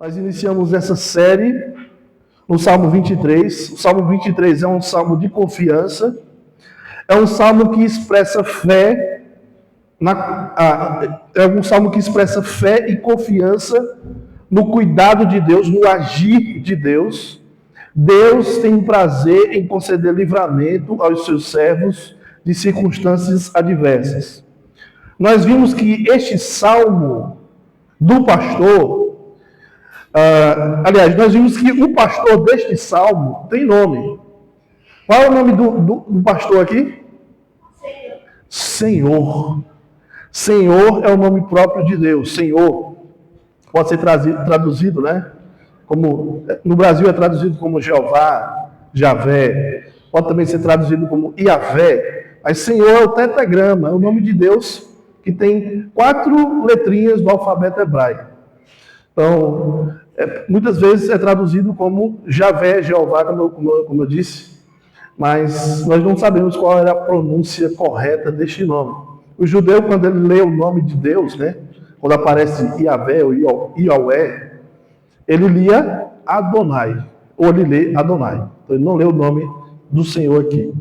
Nós iniciamos essa série no Salmo 23. O Salmo 23 é um salmo de confiança, é um salmo que expressa fé, é um salmo que expressa fé e confiança no cuidado de Deus, no agir de Deus. Deus tem prazer em conceder livramento aos seus servos de circunstâncias adversas. Nós vimos que este salmo do pastor, nós vimos que o pastor deste salmo tem nome. Qual é o nome do pastor aqui? Senhor. Senhor é o nome próprio de Deus. Senhor pode ser traduzido, né? Como no Brasil é traduzido como Jeová, Javé. Pode também ser traduzido como Iavé. Mas Senhor é o tetragrama, é o nome de Deus que tem 4 letrinhas do alfabeto hebraico. Então, muitas vezes é traduzido como Javé, Jeová, como eu disse, mas nós não sabemos qual era a pronúncia correta deste nome. O judeu, quando ele lê o nome de Deus, né, quando aparece Iavé ou Iaué, ele lia Adonai, ou ele lê Adonai. Então, ele não lê o nome do Senhor aqui.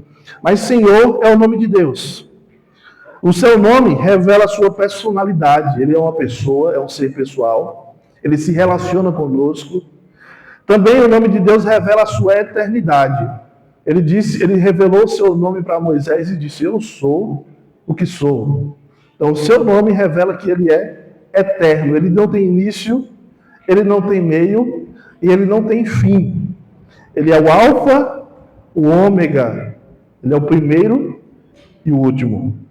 Mas Senhor é o nome de Deus. O seu nome revela a sua personalidade. Ele é uma pessoa, é um ser pessoal. Ele se relaciona conosco. Também o nome de Deus revela a sua eternidade. Ele revelou o seu nome para Moisés e disse: eu sou o que sou. Então, o seu nome revela que ele é eterno. Ele não tem início, ele não tem meio e ele não tem fim. Ele é o alfa, o ômega. Ele é o primeiro e o último.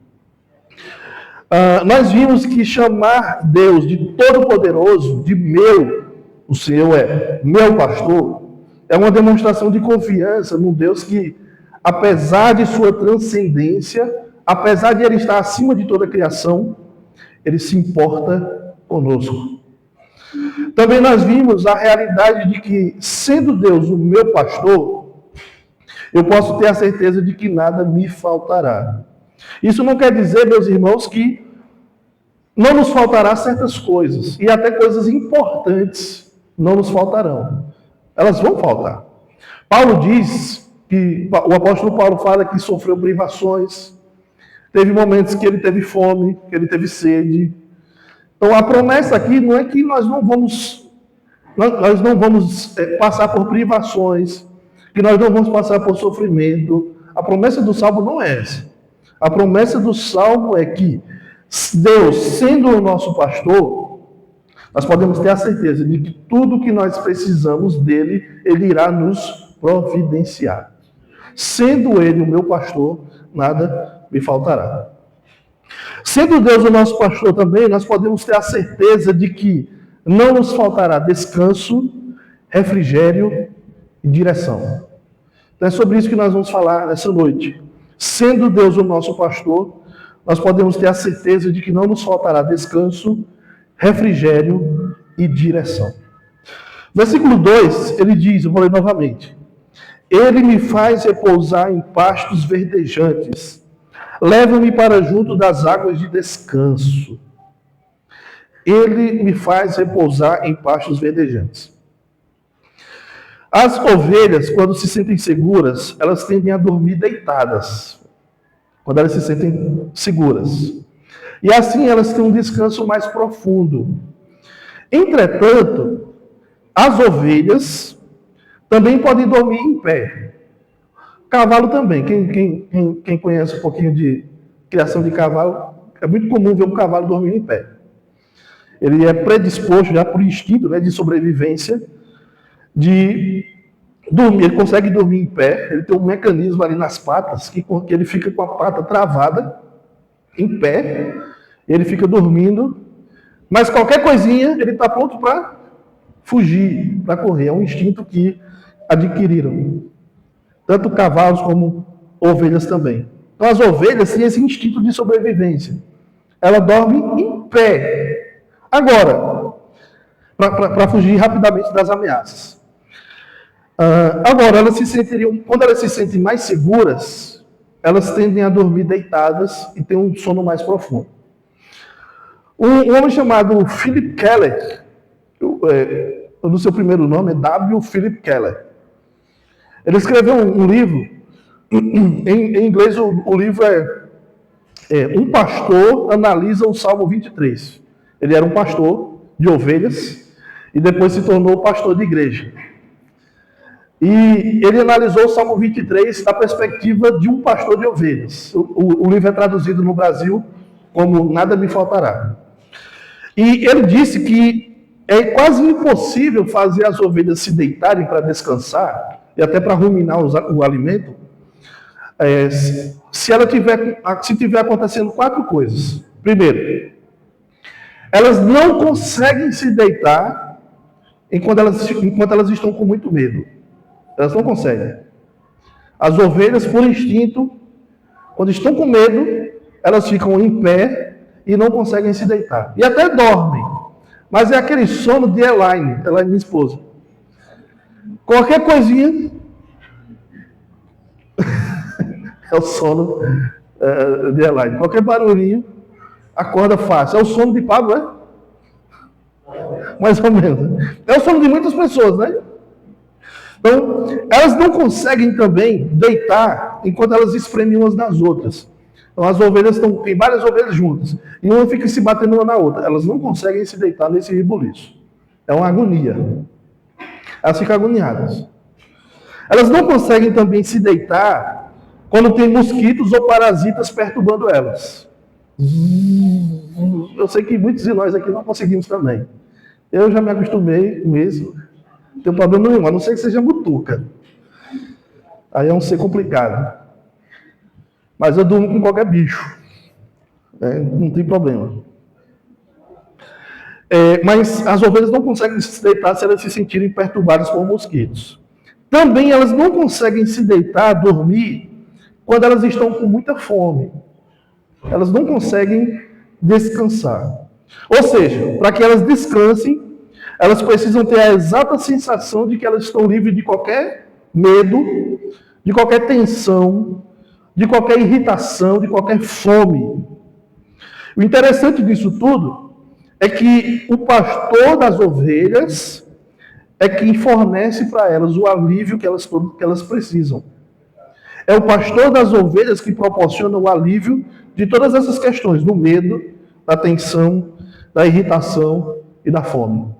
Nós vimos que chamar Deus de Todo-Poderoso, de meu, o Senhor é meu pastor, é uma demonstração de confiança num Deus que, apesar de sua transcendência, apesar de ele estar acima de toda a criação, ele se importa conosco. Também nós vimos a realidade de que, sendo Deus o meu pastor, eu posso ter a certeza de que nada me faltará. Isso não quer dizer, meus irmãos, que não nos faltará certas coisas, e até coisas importantes não nos faltarão. Elas vão faltar. Paulo diz que, o apóstolo Paulo fala que sofreu privações, teve momentos que ele teve fome, que ele teve sede. Então a promessa aqui não é que nós não vamos passar por privações, que nós não vamos passar por sofrimento. A promessa do salmo não é essa. A promessa do salmo é que Deus, sendo o nosso pastor, nós podemos ter a certeza de que tudo que nós precisamos dele, ele irá nos providenciar. Sendo ele o meu pastor, nada me faltará. Sendo Deus o nosso pastor também, nós podemos ter a certeza de que não nos faltará descanso, refrigério e direção. Então é sobre isso que nós vamos falar nessa noite. Sendo Deus o nosso pastor, nós podemos ter a certeza de que não nos faltará descanso, refrigério e direção. Versículo 2, ele diz, eu vou ler novamente: ele me faz repousar em pastos verdejantes, leva-me para junto das águas de descanso. Ele me faz repousar em pastos verdejantes. As ovelhas, quando se sentem seguras, elas tendem a dormir deitadas, quando elas se sentem seguras. E assim elas têm um descanso mais profundo. Entretanto, as ovelhas também podem dormir em pé. Cavalo também. Quem conhece um pouquinho de criação de cavalo, é muito comum ver um cavalo dormindo em pé. Ele é predisposto já por instinto, né, de sobrevivência, de dormir. Ele consegue dormir em pé. Ele tem um mecanismo ali nas patas que ele fica com a pata travada em pé. Ele fica dormindo, mas qualquer coisinha ele está pronto para fugir, para correr. É um instinto que adquiriram, tanto cavalos como ovelhas também. Então as ovelhas têm esse instinto de sobrevivência. Ela dorme em pé. Agora, para fugir rapidamente das ameaças. Agora, quando elas se sentem mais seguras, elas tendem a dormir deitadas e ter um sono mais profundo. Um homem chamado Philip Keller, no seu primeiro nome, é W. Philip Keller. Ele escreveu um livro, em inglês o livro Um Pastor Analisa o Salmo 23. Ele era um pastor de ovelhas e depois se tornou pastor de igreja. E ele analisou o Salmo 23 da perspectiva de um pastor de ovelhas. O livro é traduzido no Brasil como Nada Me Faltará. E ele disse que é quase impossível fazer as ovelhas se deitarem para descansar e até para ruminar o alimento, se tiver acontecendo 4 coisas. Primeiro, elas não conseguem se deitar enquanto elas estão com muito medo. Elas não conseguem. As ovelhas, por instinto, quando estão com medo, elas ficam em pé e não conseguem se deitar. E até dormem. Mas é aquele sono de Elaine, minha esposa. Qualquer coisinha é o sono de Elaine. Qualquer barulhinho, acorda fácil. É o sono de Pablo, é? Mais ou menos. É o sono de muitas pessoas, né? Então, elas não conseguem também deitar enquanto elas espremem umas nas outras. Então, as ovelhas tem várias ovelhas juntas. E uma fica se batendo uma na outra. Elas não conseguem se deitar nesse rebuliço. É uma agonia. Elas ficam agoniadas. Elas não conseguem também se deitar quando tem mosquitos ou parasitas perturbando elas. Eu sei que muitos de nós aqui não conseguimos também. Eu já me acostumei mesmo. Não tem problema nenhum, a não ser que seja mutuca. Aí é um ser complicado. Mas eu durmo com qualquer bicho. Não tem problema. Mas as ovelhas não conseguem se deitar se elas se sentirem perturbadas por mosquitos. Também elas não conseguem se deitar, dormir, quando elas estão com muita fome. Elas não conseguem descansar. Ou seja, para que elas descansem, elas precisam ter a exata sensação de que elas estão livres de qualquer medo, de qualquer tensão, de qualquer irritação, de qualquer fome. O interessante disso tudo é que o pastor das ovelhas é quem fornece para elas o alívio que elas precisam. É o pastor das ovelhas que proporciona o alívio de todas essas questões, do medo, da tensão, da irritação e da fome.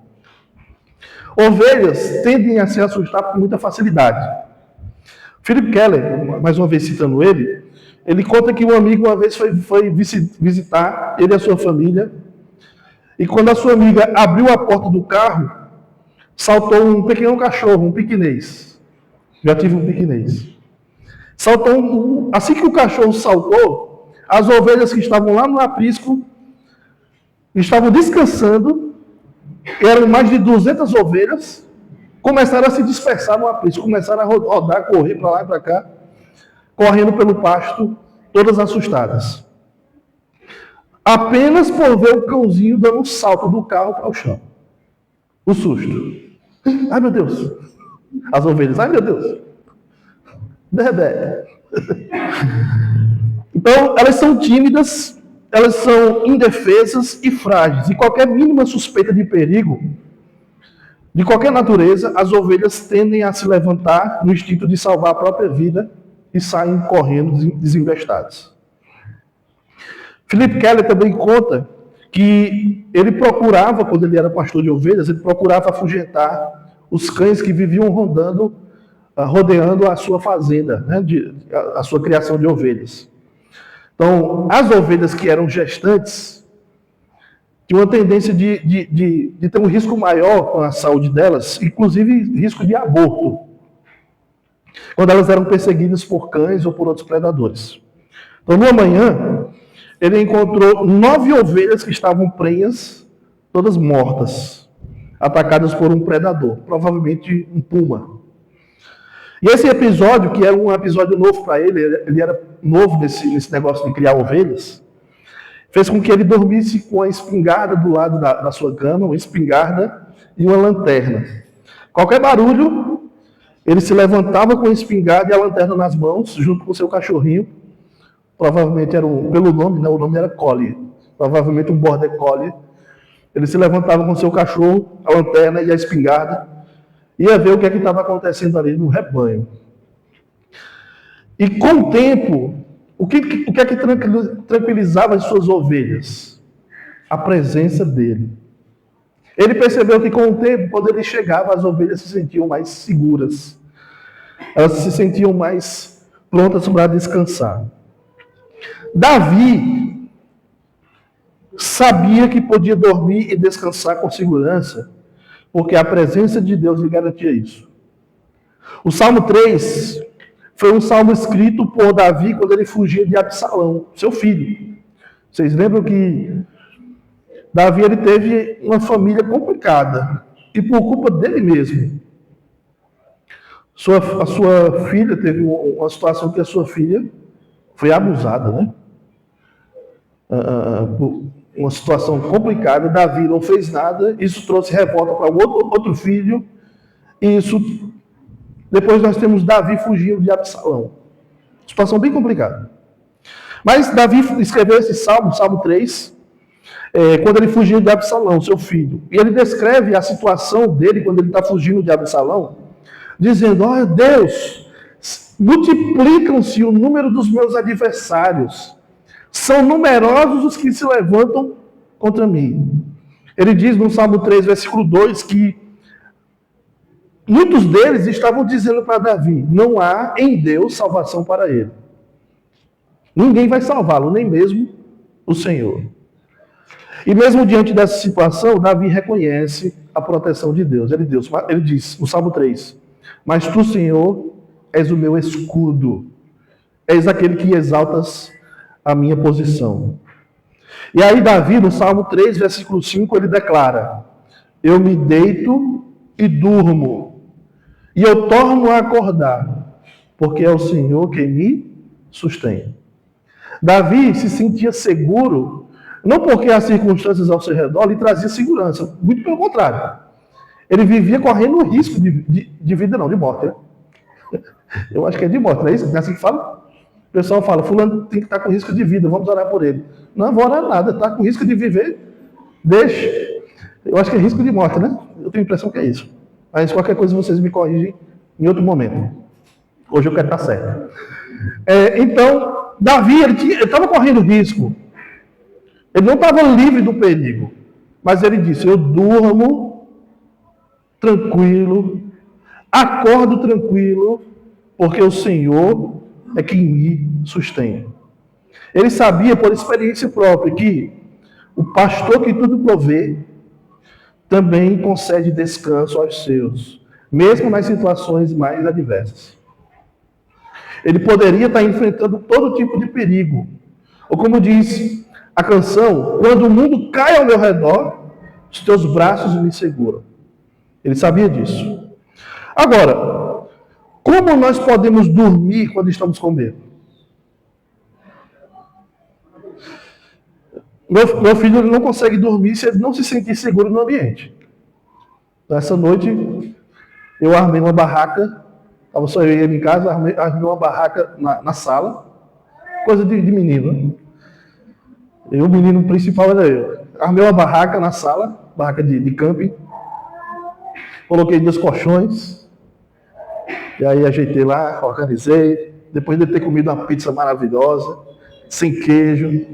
Ovelhas tendem a se assustar com muita facilidade. Philip Keller, mais uma vez citando ele conta que um amigo uma vez foi visitar ele e a sua família, e quando a sua amiga abriu a porta do carro, saltou um pequeno cachorro, um piquinês. Já tive um piquinês. Assim que o cachorro saltou, as ovelhas que estavam lá no aprisco estavam descansando, eram mais de 200 ovelhas, começaram a se dispersar no aprisco, começaram a rodar, correr para lá e para cá, correndo pelo pasto, todas assustadas. Apenas por ver o cãozinho dando um salto do carro para o chão. O susto. Ai, meu Deus. As ovelhas, ai, meu Deus. Bebê. Então, elas são tímidas, elas são indefesas e frágeis. E qualquer mínima suspeita de perigo, de qualquer natureza, as ovelhas tendem a se levantar no instinto de salvar a própria vida e saem correndo desinvestadas. Philip Keller também conta que ele procurava, quando ele era pastor de ovelhas, ele procurava afugentar os cães que viviam rodeando a sua fazenda, né, a sua criação de ovelhas. Então, as ovelhas que eram gestantes tinham uma tendência de ter um risco maior com a saúde delas, inclusive risco de aborto, quando elas eram perseguidas por cães ou por outros predadores. Então, numa manhã, ele encontrou 9 ovelhas que estavam prenhas, todas mortas, atacadas por um predador, provavelmente um puma. E esse episódio, que era um episódio novo para ele era novo nesse negócio de criar ovelhas, fez com que ele dormisse com a espingarda do lado da sua cama, uma espingarda e uma lanterna. Qualquer barulho, ele se levantava com a espingarda e a lanterna nas mãos, junto com o seu cachorrinho. Provavelmente era pelo nome, né? O nome era Collie. Provavelmente um Border Collie Ele se levantava com seu cachorro, a lanterna e a espingarda, ia ver o que é que estava acontecendo ali no rebanho. E com o tempo, o que é que tranquilizava as suas ovelhas? A presença dele. Ele percebeu que com o tempo, quando ele chegava, as ovelhas se sentiam mais seguras. Elas se sentiam mais prontas para descansar. Davi sabia que podia dormir e descansar com segurança, porque a presença de Deus lhe garantia isso. O Salmo 3 foi um salmo escrito por Davi quando ele fugia de Absalão, seu filho. Vocês lembram que Davi ele teve uma família complicada, e por culpa dele mesmo. A sua filha teve uma situação que a sua filha foi abusada, né? Uma situação complicada, Davi não fez nada, isso trouxe revolta para outro filho, e isso, depois nós temos Davi fugindo de Absalão. Situação bem complicada. Mas Davi escreveu esse salmo, Salmo 3, quando ele fugiu de Absalão, seu filho. E ele descreve a situação dele quando ele está fugindo de Absalão, dizendo: ó Deus, multiplicam-se o número dos meus adversários. São numerosos os que se levantam contra mim. Ele diz no Salmo 3, versículo 2, que muitos deles estavam dizendo para Davi: não há em Deus salvação para ele. Ninguém vai salvá-lo, nem mesmo o Senhor. E mesmo diante dessa situação, Davi reconhece a proteção de Deus. Ele diz no Salmo 3, mas tu, Senhor, és o meu escudo. És aquele que exaltas a minha posição. E aí Davi, no Salmo 3, versículo 5, ele declara: eu me deito e durmo, e eu torno a acordar, porque é o Senhor quem me sustém. Davi se sentia seguro, não porque as circunstâncias ao seu redor lhe traziam segurança, muito pelo contrário. Ele vivia correndo risco de vida, não, de morte. Né? Eu acho que é de morte, não é isso? Não é assim que fala? O pessoal fala: fulano tem que estar com risco de vida, vamos orar por ele. Não vou orar nada, está com risco de viver, deixa. Eu acho que é risco de morte, né? Eu tenho a impressão que é isso. Mas qualquer coisa vocês me corrigem em outro momento. Hoje eu quero estar certo. Então, Davi, ele estava correndo risco. Ele não estava livre do perigo. Mas ele disse: eu durmo tranquilo, acordo tranquilo, porque o Senhor é quem me sustém. Ele sabia por experiência própria que o pastor que tudo provê também concede descanso aos seus, mesmo nas situações mais adversas. Ele poderia estar enfrentando todo tipo de perigo. Ou como diz a canção: quando o mundo cai ao meu redor, os teus braços me seguram. Ele sabia disso. Agora, como nós podemos dormir quando estamos com medo? Meu filho não consegue dormir se ele não se sentir seguro no ambiente. Essa noite, eu armei uma barraca, estava só eu e ele em casa, armei uma barraca na sala, coisa de menino. Né? O menino principal era eu. Armei uma barraca na sala, barraca de camping, coloquei 2 colchões, e aí ajeitei lá, organizei, depois de ter comido uma pizza maravilhosa, sem queijo,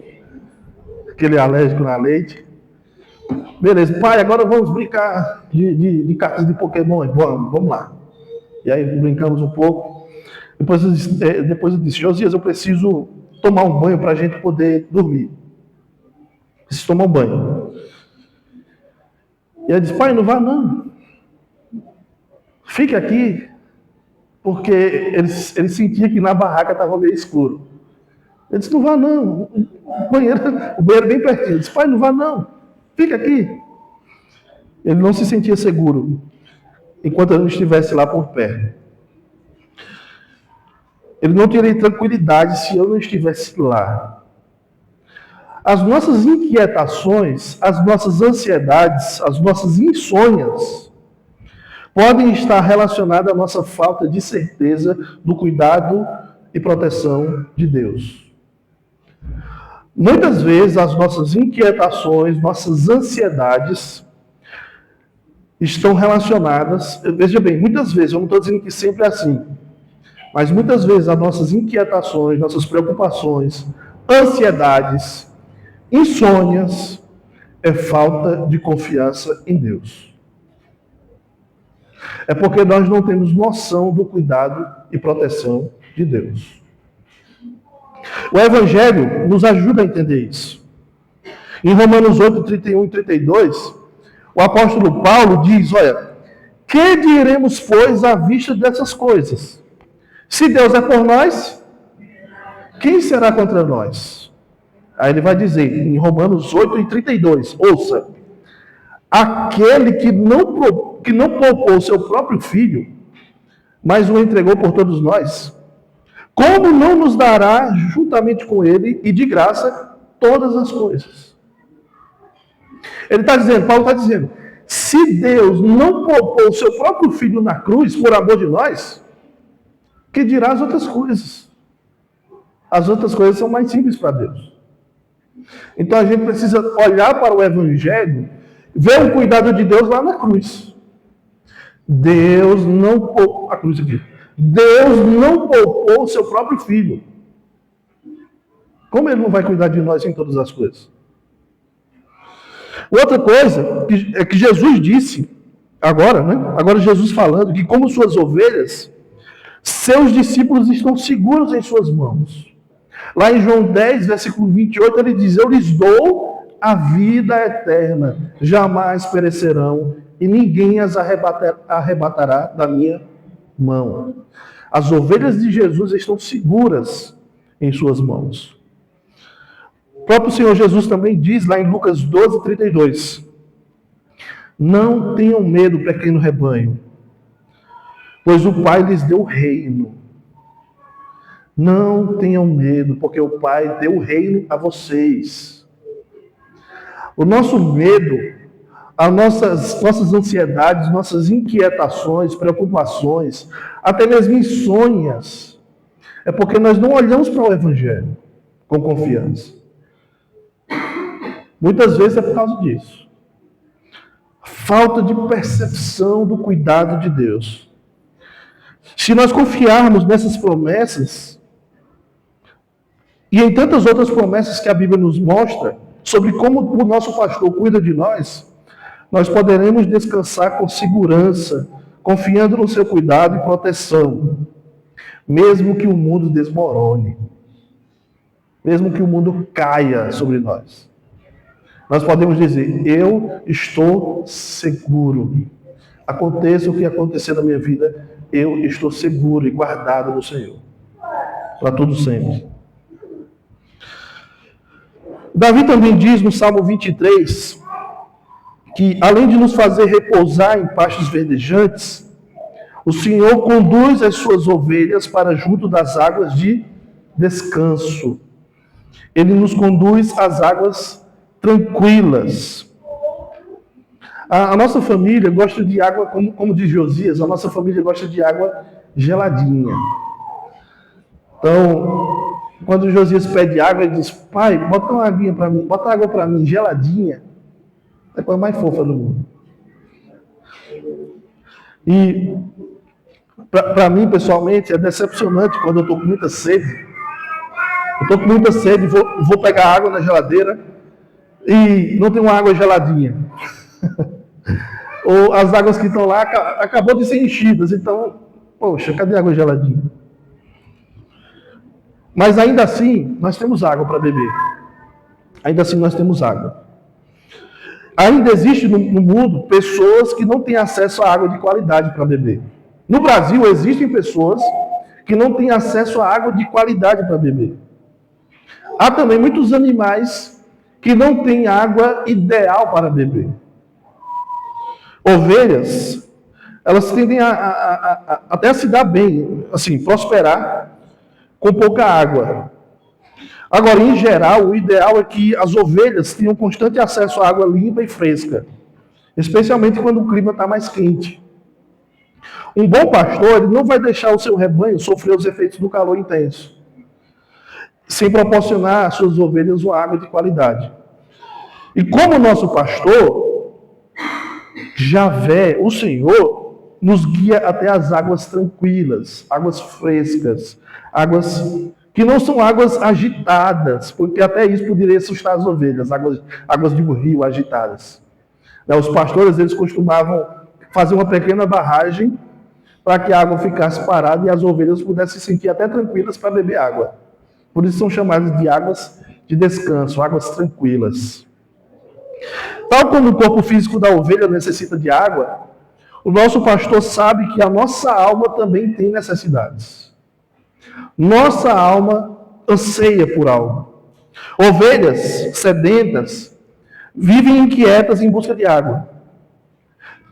aquele alérgico na leite. Beleza, pai, agora vamos brincar de cartas de Pokémon. Vamos lá. E aí brincamos um pouco. Depois eu disse: Josias, eu preciso tomar um banho para a gente poder dormir. Preciso tomar um banho. E ele disse: pai, não vá não. Fique aqui. Porque ele sentia que na barraca estava meio escuro. Ele disse: não vá não. O banheiro bem pertinho. Ele disse: pai, não vá não. Fica aqui. Ele não se sentia seguro enquanto eu não estivesse lá por perto. Ele não teria tranquilidade se eu não estivesse lá. As nossas inquietações, as nossas ansiedades, as nossas insônias podem estar relacionadas à nossa falta de certeza do cuidado e proteção de Deus. Muitas vezes as nossas inquietações, nossas ansiedades estão relacionadas, veja bem, muitas vezes, eu não estou dizendo que sempre é assim, mas muitas vezes as nossas inquietações, nossas preocupações, ansiedades, insônias, é falta de confiança em Deus. É porque nós não temos noção do cuidado e proteção de Deus. O Evangelho nos ajuda a entender isso. Em Romanos 8, 31 e 32, o apóstolo Paulo diz, olha, que diremos, pois, à vista dessas coisas? Se Deus é por nós, quem será contra nós? Aí ele vai dizer, em Romanos 8 e 32, ouça, aquele que não poupou seu próprio filho, mas o entregou por todos nós, como não nos dará juntamente com ele e de graça todas as coisas? Ele está dizendo, Paulo está dizendo, se Deus não poupou o seu próprio filho na cruz por amor de nós, que dirá as outras coisas? As outras coisas são mais simples para Deus. Então a gente precisa olhar para o Evangelho, ver o cuidado de Deus lá na cruz. Deus não poupou a cruz aqui. Deus não poupou o seu próprio filho. Como ele não vai cuidar de nós em todas as coisas? Outra coisa é que Jesus disse, agora Jesus falando, que como suas ovelhas, seus discípulos estão seguros em suas mãos. Lá em João 10, versículo 28, ele diz, eu lhes dou a vida eterna, jamais perecerão, e ninguém as arrebatará da minha mão. As ovelhas de Jesus estão seguras em suas mãos. O próprio Senhor Jesus também diz lá em Lucas 12, 32, não tenham medo, pequeno rebanho, pois o Pai lhes deu o reino. Não tenham medo, porque o Pai deu o reino a vocês. O nosso medo, as nossas ansiedades, nossas inquietações, preocupações, até mesmo insônias, é porque nós não olhamos para o Evangelho com confiança. Muitas vezes é por causa disso. Falta de percepção do cuidado de Deus. Se nós confiarmos nessas promessas, e em tantas outras promessas que a Bíblia nos mostra, sobre como o nosso pastor cuida de nós, nós poderemos descansar com segurança, confiando no seu cuidado e proteção, mesmo que o mundo desmorone, mesmo que o mundo caia sobre nós. Nós podemos dizer, eu estou seguro. Aconteça o que acontecer na minha vida, eu estou seguro e guardado no Senhor. Para tudo sempre. Davi também diz no Salmo 23, que além de nos fazer repousar em pastos verdejantes, o Senhor conduz as suas ovelhas para junto das águas de descanso. Ele nos conduz às águas tranquilas. A nossa família gosta de água, como diz Josias, a nossa família gosta de água geladinha. Então, quando Josias pede água, ele diz, pai, bota uma aguinha para mim, bota água para mim, geladinha. É a coisa mais fofa do mundo. E, para mim, pessoalmente, é decepcionante quando eu estou com muita sede. Eu estou com muita sede, vou pegar água na geladeira e não tem uma água geladinha. Ou as águas que estão lá acabou de ser enchidas, então, poxa, cadê a água geladinha? Mas ainda assim, nós temos água para beber. Ainda assim, nós temos água. Ainda existe no mundo pessoas que não têm acesso à água de qualidade para beber. No Brasil, existem pessoas que não têm acesso à água de qualidade para beber. Há também muitos animais que não têm água ideal para beber. Ovelhas, elas tendem até a se dar bem, assim, prosperar com pouca água. Agora, em geral, o ideal é que as ovelhas tenham constante acesso à água limpa e fresca, especialmente quando o clima está mais quente. Um bom pastor, ele não vai deixar o seu rebanho sofrer os efeitos do calor intenso. sem proporcionar às suas ovelhas uma água de qualidade. E como nosso pastor, Javé, o Senhor, nos guia até as águas tranquilas, águas frescas, águas que não são águas agitadas, porque até isso poderia assustar as ovelhas, águas de um rio agitadas. Os pastores, eles costumavam fazer uma pequena barragem para que a água ficasse parada e as ovelhas pudessem se sentir até tranquilas para beber água. Por isso são chamadas de águas de descanso, águas tranquilas. Tal como o corpo físico da ovelha necessita de água, o nosso pastor sabe que a nossa alma também tem necessidades. Nossa alma anseia por algo. Ovelhas sedentas vivem inquietas em busca de água.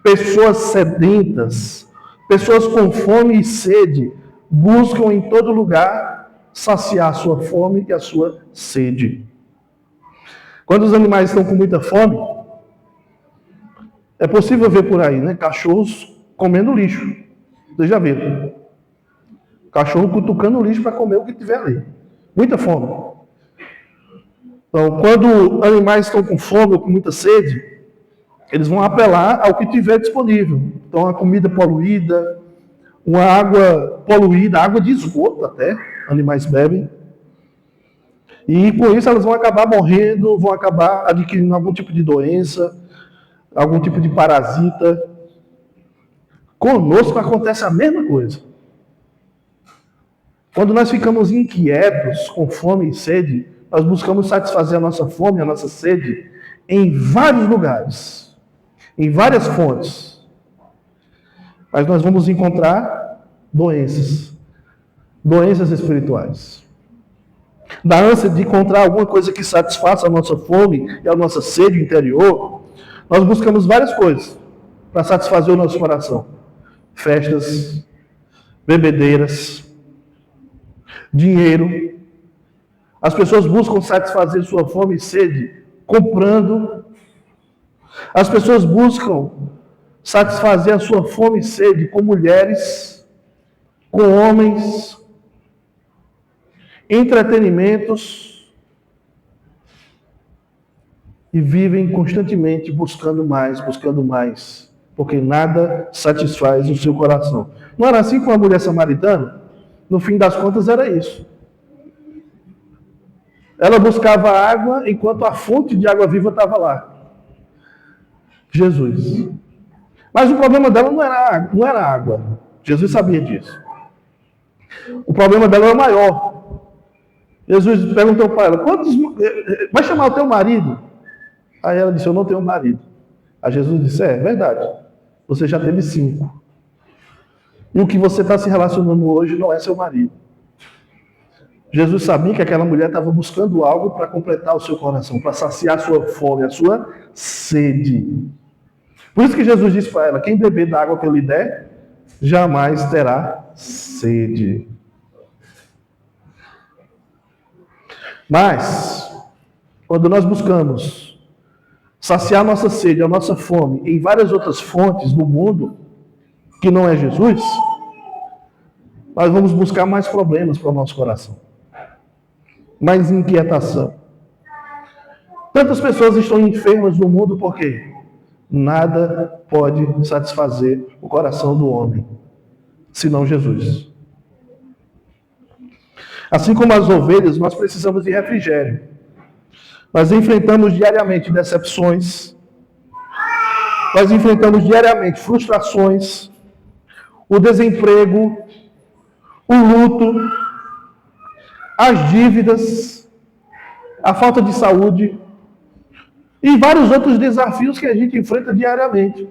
Pessoas sedentas, pessoas com fome e sede, buscam em todo lugar saciar a sua fome e a sua sede. Quando os animais estão com muita fome, é possível ver por aí, né? Cachorros comendo lixo. Vocês já viram? Cachorro cutucando o lixo para comer o que tiver ali. Muita fome. Então, quando animais estão com fome ou com muita sede, eles vão apelar ao que tiver disponível. Então, a comida poluída, uma água poluída, água de esgoto até, animais bebem. E com isso elas vão acabar morrendo, vão acabar adquirindo algum tipo de doença, algum tipo de parasita. Conosco acontece a mesma coisa. Quando nós ficamos inquietos, com fome e sede, nós buscamos satisfazer a nossa fome, a nossa sede, em vários lugares, em várias fontes. Mas nós vamos encontrar doenças espirituais. Da ânsia de encontrar alguma coisa que satisfaça a nossa fome e a nossa sede interior, nós buscamos várias coisas para satisfazer o nosso coração. Festas, bebedeiras, dinheiro. As pessoas buscam satisfazer sua fome e sede comprando. As pessoas buscam satisfazer a sua fome e sede com mulheres, com homens, entretenimentos, e vivem constantemente buscando mais, porque nada satisfaz o seu coração. Não era assim com a mulher samaritana? No fim das contas era isso. Ela buscava água enquanto a fonte de água viva estava lá. Jesus. Mas o problema dela não era água. Jesus sabia disso. O problema dela era maior. Jesus perguntou para ela, vai chamar o teu marido? Aí ela disse, eu não tenho marido. Aí Jesus disse, é verdade, você já teve 5. E o que você está se relacionando hoje não é seu marido. Jesus sabia que aquela mulher estava buscando algo para completar o seu coração, para saciar a sua fome, a sua sede. Por isso que Jesus disse para ela, quem beber da água que eu lhe der, jamais terá sede. Mas, quando nós buscamos saciar a nossa sede, a nossa fome em várias outras fontes do mundo, que não é Jesus, nós vamos buscar mais problemas para o nosso coração. Mais inquietação. Tantas pessoas estão enfermas no mundo porque nada pode satisfazer o coração do homem, senão Jesus. Assim como as ovelhas, nós precisamos de refrigério. Nós enfrentamos diariamente decepções, nós enfrentamos diariamente frustrações, o desemprego, o luto, as dívidas, a falta de saúde e vários outros desafios que a gente enfrenta diariamente.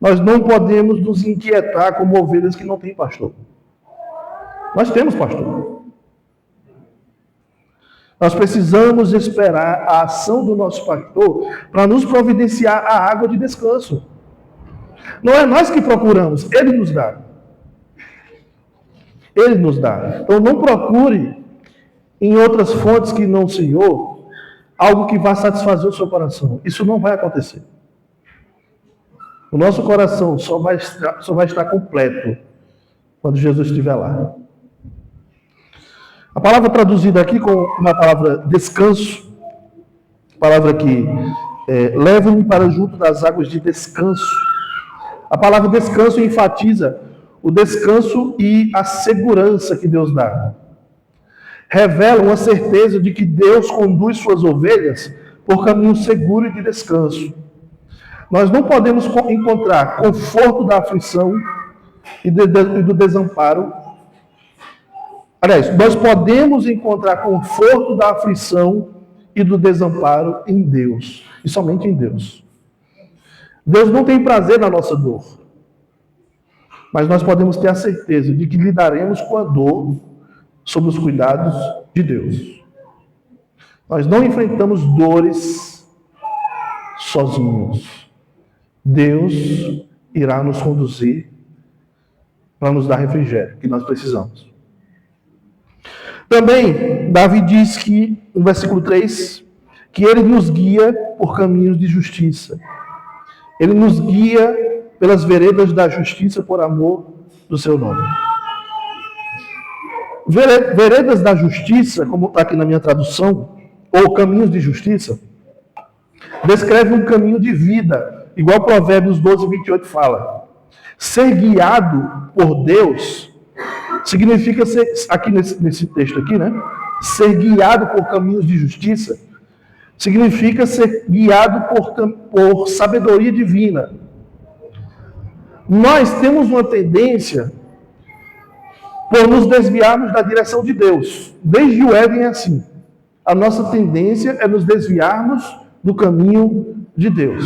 Nós não podemos nos inquietar como ovelhas que não têm pastor. Nós temos pastor. Nós precisamos esperar a ação do nosso pastor para nos providenciar a água de descanso. Não é nós que procuramos, Ele nos dá. Ele nos dá. Então não procure em outras fontes que não o Senhor algo que vá satisfazer o seu coração. Isso não vai acontecer. O nosso coração só vai estar completo quando Jesus estiver lá. A palavra traduzida aqui com uma palavra descanso, palavra que leva-me para junto das águas de descanso. A palavra descanso enfatiza o descanso e a segurança que Deus dá. Revela uma certeza de que Deus conduz suas ovelhas por caminho seguro e de descanso. Nós não podemos encontrar conforto da aflição e do desamparo. Aliás, nós podemos encontrar conforto da aflição e do desamparo em Deus, e somente em Deus. Deus não tem prazer na nossa dor, mas nós podemos ter a certeza de que lidaremos com a dor sob os cuidados de Deus. Nós não enfrentamos dores sozinhos. Deus irá nos conduzir para nos dar refrigério que nós precisamos. Também, Davi diz que, no versículo 3, que ele nos guia por caminhos de justiça. Ele nos guia pelas veredas da justiça por amor do seu nome. Veredas da justiça, como está aqui na minha tradução, ou caminhos de justiça, descreve um caminho de vida, igual Provérbios 12, 28 fala. Ser guiado por Deus significa ser, aqui nesse texto aqui, né? Ser guiado por caminhos de justiça significa ser guiado por sabedoria divina. Nós temos uma tendência por nos desviarmos da direção de Deus. Desde o Éden é assim. A nossa tendência é nos desviarmos do caminho de Deus.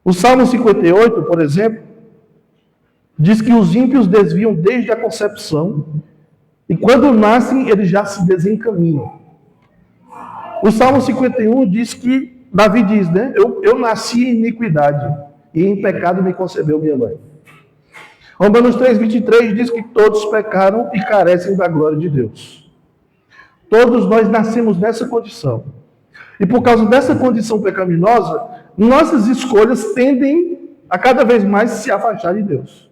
O Salmo 58, por exemplo, diz que os ímpios desviam desde a concepção e quando nascem eles já se desencaminham. O Salmo 51 diz que, Davi diz, né? Eu nasci em iniquidade e em pecado me concebeu minha mãe. Romanos 3, 23 diz que todos pecaram e carecem da glória de Deus. Todos nós nascemos nessa condição. E por causa dessa condição pecaminosa, nossas escolhas tendem a cada vez mais se afastar de Deus.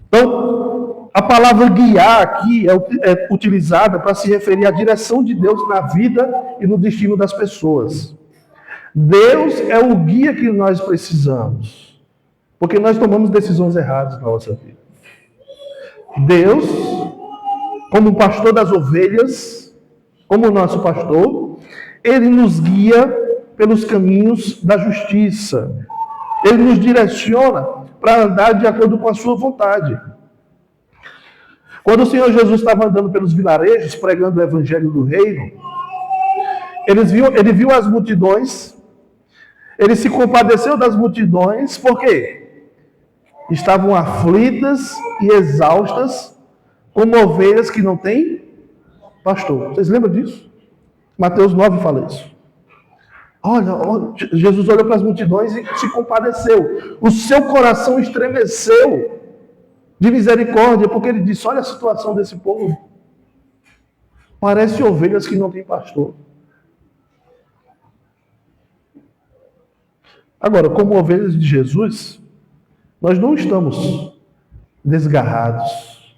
Então, a palavra guiar aqui é utilizada para se referir à direção de Deus na vida e no destino das pessoas. Deus é o guia que nós precisamos, porque nós tomamos decisões erradas na nossa vida. Deus, como pastor das ovelhas, como nosso pastor, Ele nos guia pelos caminhos da justiça. Ele nos direciona para andar de acordo com a sua vontade. Quando o Senhor Jesus estava andando pelos vilarejos, pregando o evangelho do reino, ele viu as multidões, ele se compadeceu das multidões, por quê? Estavam aflitas e exaustas, como ovelhas que não têm pastor. Vocês lembram disso? Mateus 9 fala isso. Olha, Jesus olhou para as multidões e se compadeceu. O seu coração estremeceu de misericórdia, porque ele disse, olha a situação desse povo. Parece ovelhas que não têm pastor. Agora, como ovelhas de Jesus, nós não estamos desgarrados.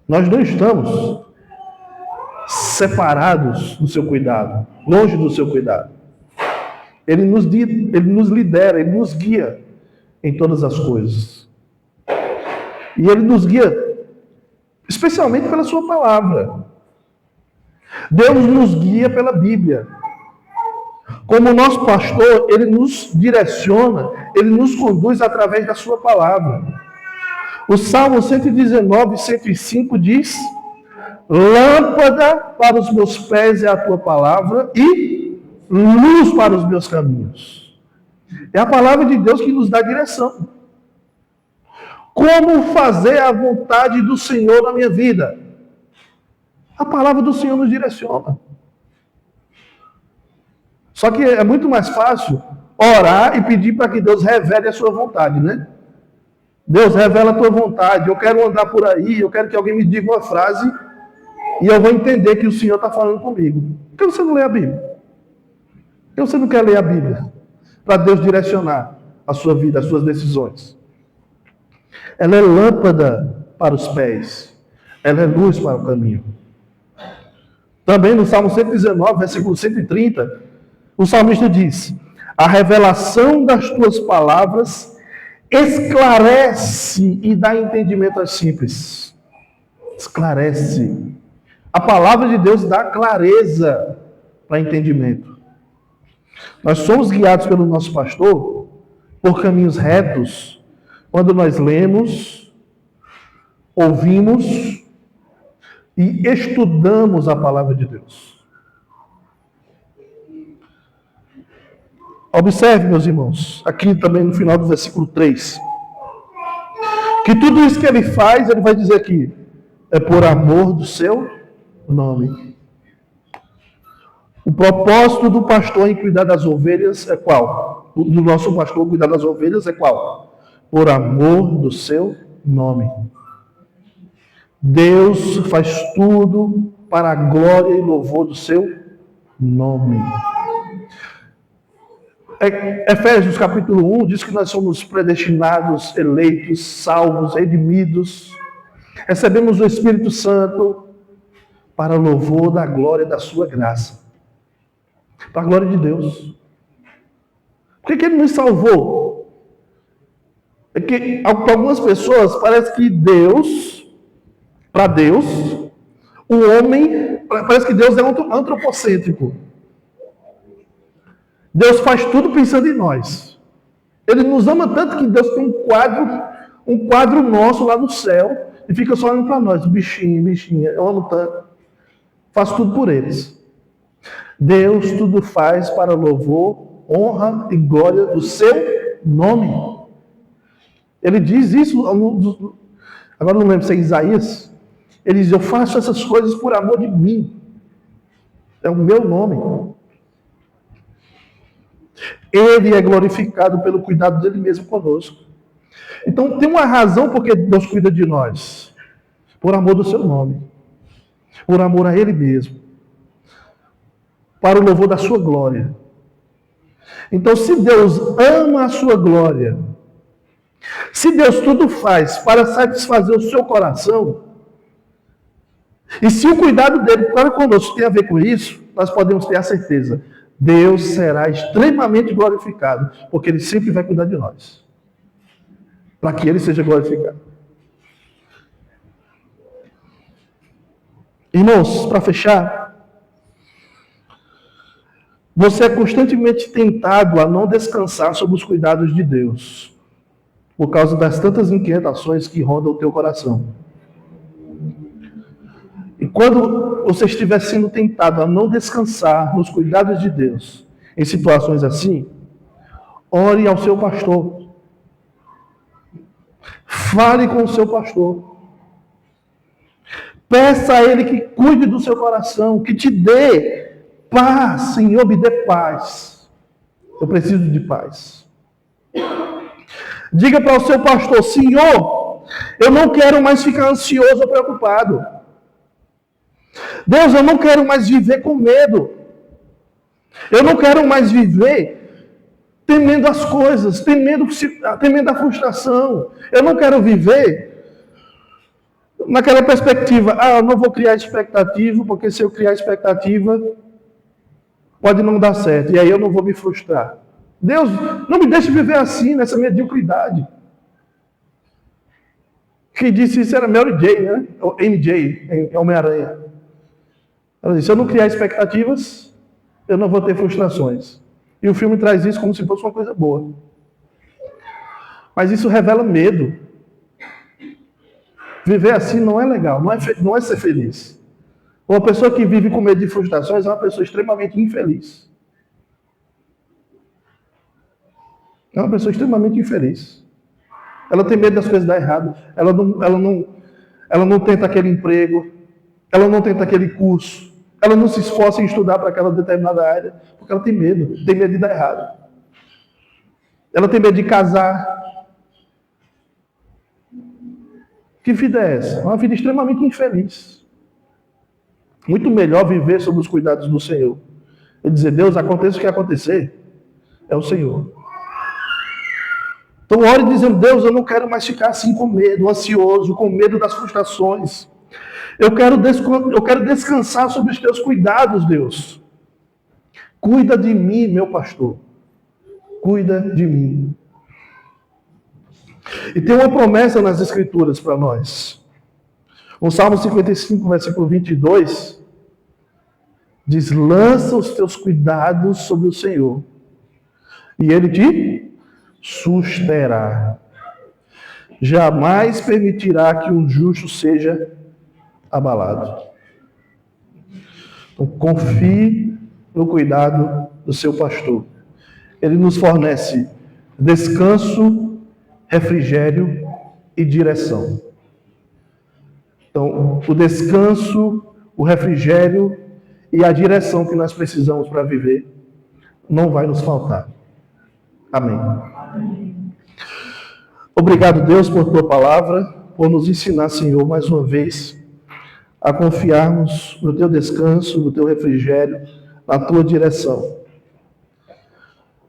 Nós não estamos separados do seu cuidado, longe do seu cuidado. Ele nos lidera, Ele nos guia em todas as coisas. E Ele nos guia especialmente pela sua palavra. Deus nos guia pela Bíblia. Como nosso pastor, Ele nos direciona, Ele nos conduz através da sua palavra. O Salmo 119, 105 diz: lâmpada para os meus pés é a tua palavra e luz para os meus caminhos. É a palavra de Deus que nos dá direção. Como fazer a vontade do Senhor na minha vida? A palavra do Senhor nos direciona. Só que é muito mais fácil orar e pedir para que Deus revele a sua vontade, né? Deus, revela a tua vontade. Eu quero andar por aí, eu quero que alguém me diga uma frase e eu vou entender que o Senhor está falando comigo. Por que você não lê a Bíblia? Por que você não quer ler a Bíblia? Para Deus direcionar a sua vida, as suas decisões. Ela é lâmpada para os pés. Ela é luz para o caminho. Também no Salmo 119, versículo 130, o salmista diz: a revelação das tuas palavras esclarece e dá entendimento aos simples. Esclarece. A palavra de Deus dá clareza para entendimento. Nós somos guiados pelo nosso pastor por caminhos retos quando nós lemos, ouvimos e estudamos a palavra de Deus. Observe, meus irmãos, aqui também no final do versículo 3, que tudo isso que ele faz, ele vai dizer aqui, é por amor do seu nome. O propósito do pastor em cuidar das ovelhas é qual? Do nosso pastor cuidar das ovelhas é qual? Por amor do seu nome. Deus faz tudo para a glória e louvor do seu nome. Efésios capítulo 1 diz que nós somos predestinados, eleitos, salvos, redimidos. Recebemos o Espírito Santo para o louvor da glória da sua graça. Para a glória de Deus. Por que ele nos salvou? É que para algumas pessoas parece que para Deus, o homem, parece que Deus é antropocêntrico. Deus faz tudo pensando em nós. Ele nos ama tanto que Deus tem um quadro nosso lá no céu e fica só olhando para nós, bichinho, eu amo tanto. Faço tudo por eles. Deus tudo faz para louvor, honra e glória do seu nome. Ele diz isso, agora não lembro se é Isaías, ele diz, eu faço essas coisas por amor de mim. É o meu nome. Ele é glorificado pelo cuidado dele mesmo conosco. Então tem uma razão porque Deus cuida de nós. Por amor do seu nome. Por amor a ele mesmo. Para o louvor da sua glória. Então se Deus ama a sua glória, se Deus tudo faz para satisfazer o seu coração, e se o cuidado dele para conosco tem a ver com isso, nós podemos ter a certeza, Deus será extremamente glorificado, porque ele sempre vai cuidar de nós, para que ele seja glorificado. Irmãos, para fechar, você é constantemente tentado a não descansar sob os cuidados de Deus, por causa das tantas inquietações que rondam o teu coração. E quando você estiver sendo tentado a não descansar nos cuidados de Deus, em situações assim, ore ao seu pastor. Fale com o seu pastor. Peça a ele que cuide do seu coração, que te dê paz. Senhor, me dê paz. Eu preciso de paz. Diga para o seu pastor, Senhor, eu não quero mais ficar ansioso ou preocupado. Deus, eu não quero mais viver com medo. Eu não quero mais viver temendo as coisas, temendo a frustração. Eu não quero viver naquela perspectiva, eu não vou criar expectativa, porque se eu criar expectativa, pode não dar certo, e aí eu não vou me frustrar. Deus, não me deixe viver assim, nessa mediocridade. Quem disse isso era Mary Jane, né? Ou MJ, em Homem-Aranha. Ela disse, se eu não criar expectativas, eu não vou ter frustrações. E o filme traz isso como se fosse uma coisa boa. Mas isso revela medo. Viver assim não é legal, não é ser feliz. Uma pessoa que vive com medo de frustrações é uma pessoa extremamente infeliz. É uma pessoa extremamente infeliz. Ela tem medo das coisas dar errado. Ela não tenta aquele emprego. Ela não tenta aquele curso. Ela não se esforça em estudar para aquela determinada área. Porque ela tem medo de dar errado. Ela tem medo de casar. Que vida é essa? Uma vida extremamente infeliz. Muito melhor viver sob os cuidados do Senhor. E dizer, Deus, aconteça o que acontecer, é o Senhor. Então ore dizendo: Deus, eu não quero mais ficar assim com medo, ansioso, com medo das frustrações. Eu quero descansar sobre os teus cuidados, Deus. Cuida de mim, meu pastor. Cuida de mim. E tem uma promessa nas Escrituras para nós. O Salmo 55, versículo 22, diz: lança os teus cuidados sobre o Senhor, e Ele te susterá. Jamais permitirá que um justo seja abalado. Então, confie no cuidado do seu pastor. Ele nos fornece descanso, refrigério e direção. Então, o descanso, o refrigério e a direção que nós precisamos para viver não vai nos faltar. Amém. Obrigado, Deus, por tua palavra, por nos ensinar, Senhor, mais uma vez, a confiarmos no teu descanso, no teu refrigério, na tua direção.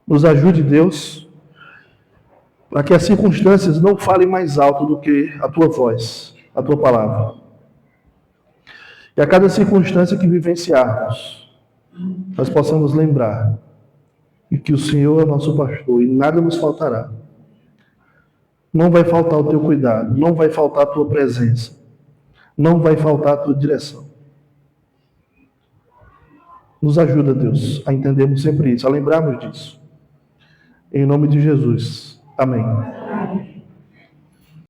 Nos ajude, Deus, para que as circunstâncias não falem mais alto do que a tua voz, a tua palavra. E a cada circunstância que vivenciarmos, nós possamos lembrar de que o Senhor é nosso pastor e nada nos faltará. Não vai faltar o teu cuidado, não vai faltar a tua presença, não vai faltar a tua direção. Nos ajuda, Deus, a entendermos sempre isso, a lembrarmos disso. Em nome de Jesus. Amém.